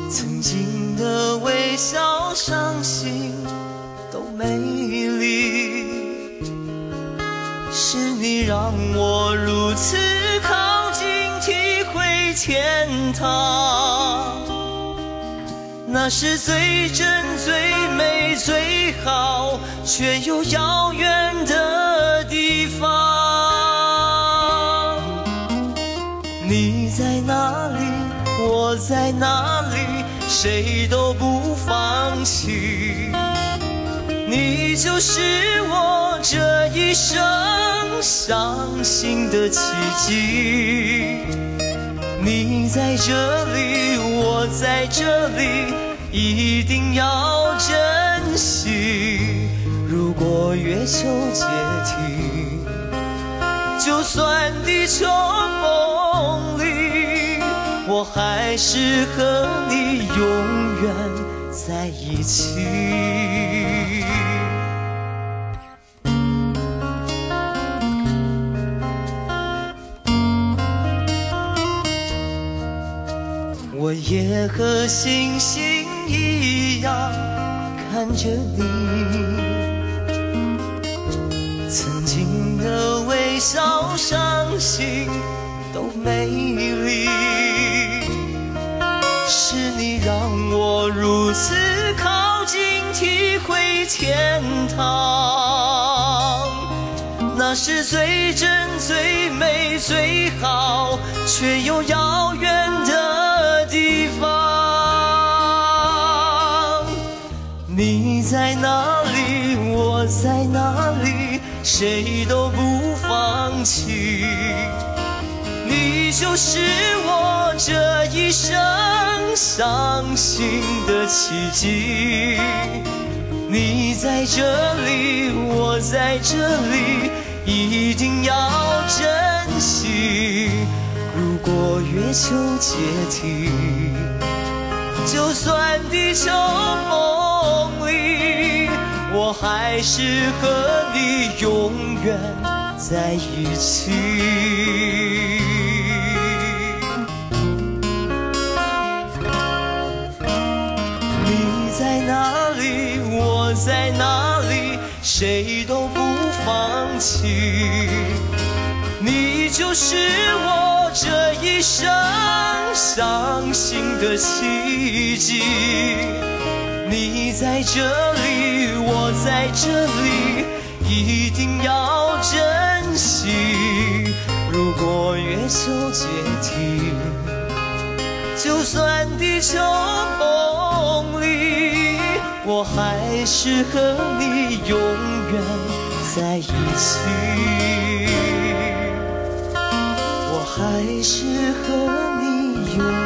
曾经的微笑、伤心都美丽，是你让我如此靠近，体会天堂。那是最真、最美、最好，却又遥远的地方。你在哪里？我在哪里？谁都不放弃。你就是我这一生相信的奇迹。你在这里，我在这里，一定要珍惜。如果月球解体，就算地球崩离，我还是和你永远在一起。我也和星星一样看着你，曾经的微笑、伤心都美丽，是你让我如此靠近，体会天堂。那是最真、最美、最好，却又遥远的地方。你在哪里？我在哪里？谁都不放弃。你就是我这一生相信的奇迹。你在这里，我在这里，一定要珍惜。如果月球解体，就算地球崩离，我还是和你永远在一起。你在哪里？我在哪里？谁都不放弃。你就是我这一生相信的奇迹。你在这里，我在这里，一定要珍惜。如果月球解体，就算地球崩离，我还是和你永远在一起。我还是和你永远